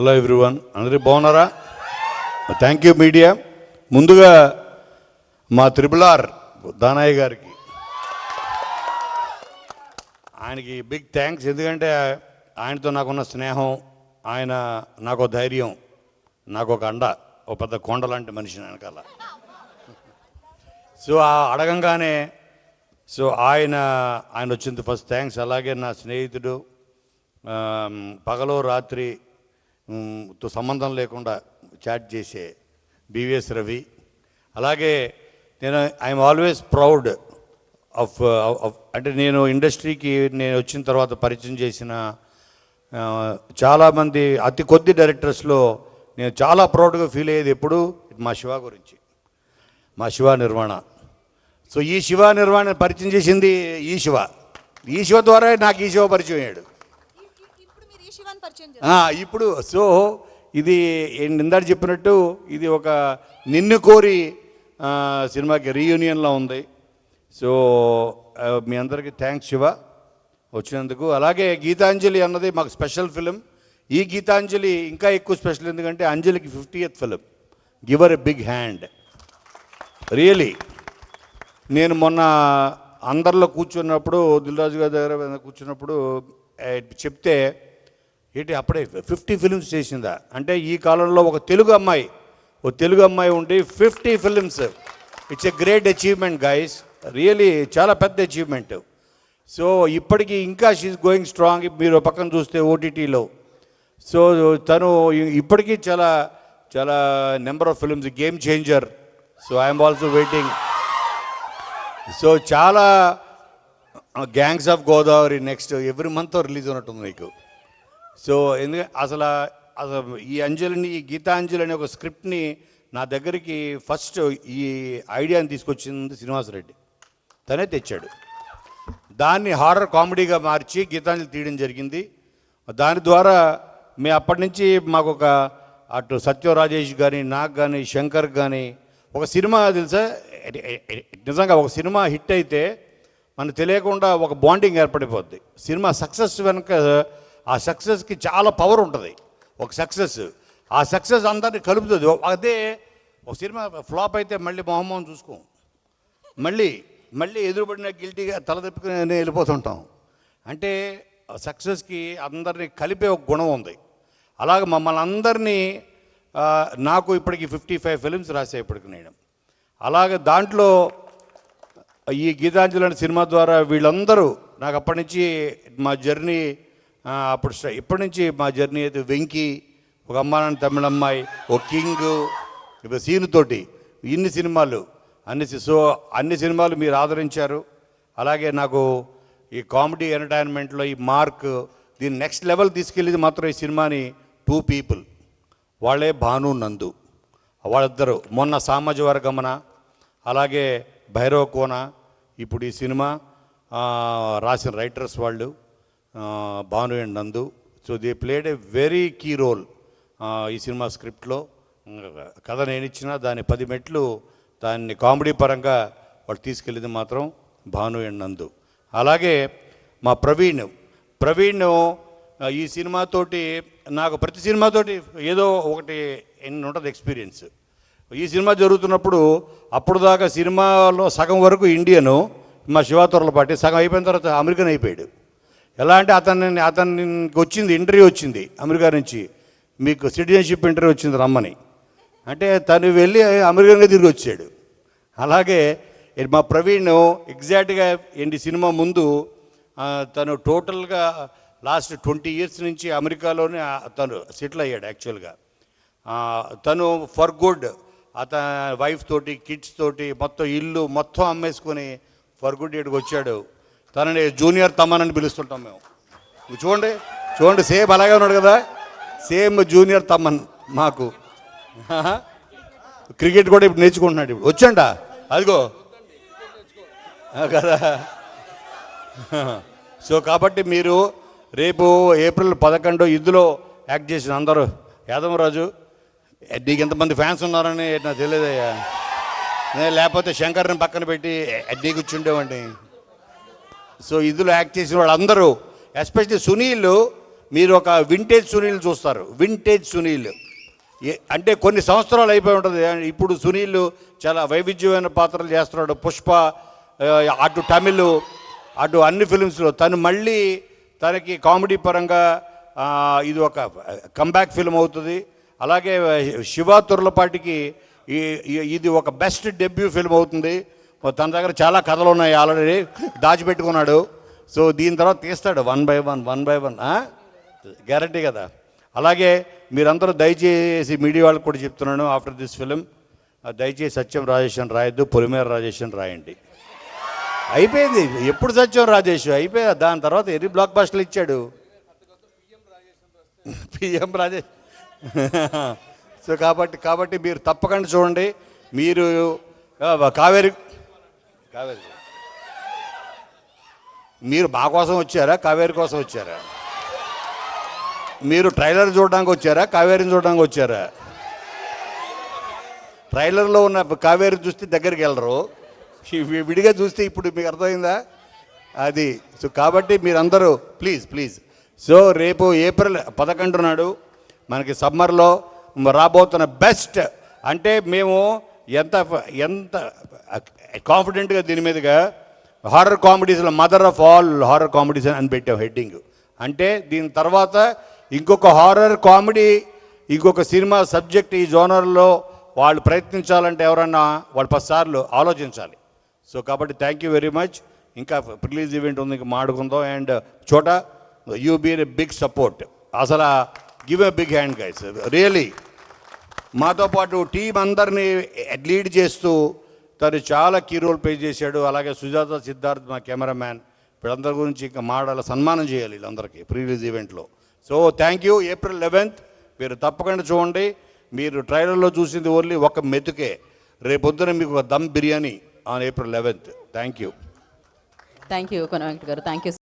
Hello everyone, అందరూ బాగున్నారా? Thank you media. ముందుగా మా త్రిబుల్-ఆర్ దానయ్య గారికి, ఆయనకి బిగ్ థ్యాంక్స్. ఎందుకంటే ఆయనతో నాకున్న స్నేహం, ఆయన నాకు ధైర్యం, నాకు ఒక అండ, ఒక పెద్ద కొండ లాంటి మనిషి వెనకాల. సో అడగంగానే ఆయన వచ్చింది ఫస్ట్ థ్యాంక్స్. అలాగే నా స్నేహితుడు పగలో రాత్రి సంబంధం లేకుండా చాట్ చేసే బివిఎస్ రవి. అలాగే ఐఎమ్ ఆల్వేస్ ప్రౌడ్ ఆఫ్ అంటే నేను ఇండస్ట్రీకి వచ్చిన తర్వాత పరిచయం చేసిన చాలామంది అతి కొద్ది డైరెక్టర్స్లో నేను చాలా ప్రౌడ్గా ఫీల్ అయ్యేది ఎప్పుడు మా శివ గురించి, మా శివ నిర్వాణ. సో ఈ శివ నిర్వాణ పరిచయం చేసింది ఈ శివ ద్వారా నాకు ఈ శివ పరిచయం అయ్యాడు. ఇప్పుడు ఇది ఇందాక చెప్పినట్టు ఇది ఒక నిన్ను కోరి సినిమాకి రీయూనియన్లో ఉంది. సో మీ అందరికీ థ్యాంక్స్ శివ వచ్చినందుకు. అలాగే గీతాంజలి అన్నది మాకు స్పెషల్ ఫిలిం. ఈ గీతాంజలి ఇంకా ఎక్కువ స్పెషల్, ఎందుకంటే అంజలికి 50th film. Give her a big hand. Really నేను మొన్న అందరిలో కూర్చున్నప్పుడు, దిల్రాజు గారి దగ్గర కూర్చున్నప్పుడు చెప్తే ఏంటి అప్పుడే 50 ఫిలిమ్స్ చేసిందా అంటే, ఈ కాలంలో ఒక తెలుగు అమ్మాయి ఉండి 50 films, it's a great achievement guys, really చాలా పెద్ద అచీవ్మెంట్. సో ఇప్పటికీ ఇంకా షీఈస్ గోయింగ్ స్ట్రాంగ్. మీరు పక్కన చూస్తే ఓటీటీలో. సో తను ఇప్పటికీ చాలా చాలా number of films, game changer. So I'm also waiting. So చాలా gangs of Godavari next every month release ఉన్నట్టుంది మీకు. సో ఎందుకంటే అసలు ఈ గీతాంజలి అనే ఒక స్క్రిప్ట్ని నా దగ్గరికి ఫస్ట్ ఈ ఐడియాని తీసుకొచ్చింది శ్రీనివాసరెడ్డి. తనే తెచ్చాడు. దాన్ని హారర్ కామెడీగా మార్చి గీతాంజలి తీయడం జరిగింది. దాని ద్వారా మేము అప్పటి నుంచి మాకు ఒక అటు సత్యం రాజేష్ కానీ, నాకు కానీ, శంకర్ కానీ ఒక సినిమా తెలుసా, నిజంగా ఒక సినిమా హిట్ అయితే మనకు తెలియకుండా ఒక బాండింగ్ ఏర్పడిపోద్ది. సినిమా సక్సెస్ వెనుక ఆ సక్సెస్కి చాలా పవర్ ఉంటుంది. ఒక సక్సెస్, ఆ సక్సెస్ అందరినీ కలుపుతుంది. అదే ఒక సినిమా ఫ్లాప్ అయితే మళ్ళీ మొహమ్మోహన్ చూసుకోం, మళ్ళీ ఎదురుపడిన గిల్టీగా తలదెప్పుకుని వెళ్ళిపోతుంటాం. అంటే సక్సెస్కి అందరినీ కలిపే ఒక గుణం ఉంది. అలాగే మమ్మల్ని అందరినీ, నాకు ఇప్పటికి 55 ఫిలిమ్స్ రాసే ఇప్పటికి నేను. అలాగే దాంట్లో ఈ గీతాంజలి అనే సినిమా ద్వారా వీళ్ళందరూ నాకు అప్పటి నుంచి మా జర్నీ, ఇప్పటి నుంచి మా జర్నీ అయితే వెంకీ, ఒక అమ్మానాన్న తమిళమ్మాయి, ఒక కింగ్, ఇప్పుడు సీనుతోటి ఇన్ని సినిమాలు, అన్ని సినిమాలు మీరు ఆదరించారు. అలాగే నాకు ఈ కామెడీ ఎంటర్టైన్మెంట్లో ఈ మార్క్, దీన్ని నెక్స్ట్ లెవెల్ తీసుకెళ్ళేది మాత్రం ఈ సినిమాని 2 పీపుల్, వాళ్ళే భాను నందు. వాళ్ళిద్దరు మొన్న సామాజిక వర్గమన, అలాగే భైరవ కోన, ఇప్పుడు ఈ సినిమా రాసిన రైటర్స్ వాళ్ళు Bhanu and Nandu. So they played a very key role ఈ సినిమా స్క్రిప్ట్లో. కథ నేను ఇచ్చినా దాన్ని 10 మెట్లు దాన్ని కామెడీ పరంగా వాళ్ళు తీసుకెళ్ళింది మాత్రం భాను అండ్ నందు. అలాగే మా ప్రవీణ్ ఈ సినిమాతోటి నాకు ప్రతి సినిమాతోటి ఏదో ఒకటి ఉంటుంది ఎక్స్పీరియన్స్. ఈ సినిమా జరుగుతున్నప్పుడు అప్పుడు దాకా సినిమాలో సగం వరకు ఇండియను, మా శివతొరలపాటి, సగం అయిపోయిన తర్వాత అమెరికన్ అయిపోయాడు. ఎలా అంటే అతనికి వచ్చింది ఇంటర్వ్యూ వచ్చింది అమెరికా నుంచి, మీకు సిటిజన్షిప్ ఇంటర్వ్యూ వచ్చింది రమ్మని. అంటే తను వెళ్ళి అమెరికన్గా తిరిగి వచ్చాడు. అలాగే మా ప్రవీణ్ ఎగ్జాక్ట్గా సినిమా ముందు తను టోటల్గా లాస్ట్ 20 years నుంచి అమెరికాలోనే తను సెటిల్ అయ్యాడు. యాక్చువల్గా తను ఫర్ గుడ్ అతని వైఫ్ తోటి, కిడ్స్ తోటి మొత్తం ఇల్లు మొత్తం అమ్మేసుకొని ఫర్ గుడ్ ఇక్కడికి వచ్చాడు. తనని జూనియర్ తమ్మన్ అని పిలుస్తుంటాం మేము. చూడండి సేమ్ అలాగే ఉన్నాడు కదా, సేమ్ జూనియర్ తమ్మన్ మాకు. క్రికెట్ కూడా ఇప్పుడు నేర్చుకుంటున్నాడు, ఇప్పుడు వచ్చండా అదిగో కదా. సో కాబట్టి మీరు రేపు April 11 ఇందులో యాక్ట్ చేసిన అందరూ, యాదవరాజు నీకు ఎంతమంది ఫ్యాన్స్ ఉన్నారని నాకు తెలియదయ్యా, లేకపోతే శంకర్ని పక్కన పెట్టి నీకు కూర్చుండేవాడిని. సో ఇందులో యాక్ట్ చేసిన వాళ్ళందరూ, ఎస్పెషల్లీ సునీల్ మీరు ఒక వింటేజ్ సునీల్ చూస్తారు. వింటేజ్ సునీల్ అంటే కొన్ని సంవత్సరాలు అయిపోయి ఉంటుంది. ఇప్పుడు సునీల్ చాలా వైవిధ్యమైన పాత్రలు చేస్తున్నాడు. పుష్ప, అటు తమిళ్, అటు అన్ని ఫిలిమ్స్లో తను మళ్ళీ తనకి కామెడీ పరంగా ఇది ఒక కంబ్యాక్ ఫిల్మ్ అవుతుంది. అలాగే శివ తుర్లపాటికి ఇది ఒక బెస్ట్ డెబ్యూ ఫిల్మ్ అవుతుంది. తన దగ్గర చాలా కథలు ఉన్నాయి, ఆల్రెడీ దాచిపెట్టుకున్నాడు. సో దీని తర్వాత తీస్తాడు వన్ బై వన్ గ్యారంటీ కదా. అలాగే మీరందరూ దయచేసి మీడియా వాళ్ళకి కూడా చెప్తున్నాను, ఆఫ్టర్ దిస్ ఫిలిం దయచేసి సత్యం రాజేష్ అని రాయొద్దు, పొలిమేర రాజేష్ అని రాయండి. అయిపోయింది. ఎప్పుడు సత్యం రాజేష్ అయిపోయింది. దాని తర్వాత ఎన్ని బ్లాక్ బస్టర్లు ఇచ్చాడు పిఎం రాజేష్. సో కాబట్టి మీరు తప్పకుండా చూడండి. మీరు కావేరి మీరు మా కోసం వచ్చారా, కావేరి కోసం వచ్చారా? మీరు ట్రైలర్ చూడడానికి వచ్చారా, కావేరిని చూడడానికి వచ్చారా? ట్రైలర్లో ఉన్న కావేరి చూస్తే దగ్గరికి వెళ్ళరు, విడిగా చూస్తే ఇప్పుడు మీకు అర్థమైందా అది. సో కాబట్టి మీరందరూ ప్లీజ్ సో రేపు ఏప్రిల్ 11 నాడు మనకి సమ్మర్లో రాబోతున్న బెస్ట్, అంటే మేము ఎంత కాన్ఫిడెంట్గా దీని మీదుగా హారర్ కామెడీస్లో mother of all horror comedies అని పెట్టాం హెడ్డింగ్. అంటే దీని తర్వాత ఇంకొక హారర్ కామెడీ, ఇంకొక సినిమా సబ్జెక్ట్ ఈ జోనర్లో వాళ్ళు ప్రయత్నించాలంటే ఎవరన్నా వాళ్ళు 10 సార్లు ఆలోచించాలి. సో కాబట్టి థ్యాంక్ యూ వెరీ మచ్. ఇంకా రిలీజ్ ఈవెంట్ ఉంది, ఇంకా మాడుకుందాం. And Chota you been a big support. అసలు give a big hand guys, really. మాతో పాటు టీం అందరినీ లీడ్ చేస్తూ తను చాలా కీ రోల్ ప్లే చేశాడు. అలాగే సుజాత, సిద్ధార్థ్ మా కెమెరామ్యాన్, వీళ్ళందరి గురించి ఇంకా మాడాల సన్మానం చేయాలి వీళ్ళందరికీ ప్రీ రిలీజ్ ఈవెంట్లో. So thank you. ఏప్రిల్ 11 మీరు తప్పకుండా చూడండి. మీరు ట్రైలర్లో చూసింది ఓన్లీ ఒక మెతుకే. రేపొద్దున మీకు ఒక dum biryani on April 11. Thank you. Thank you Kona Venkat గారు. Thank you.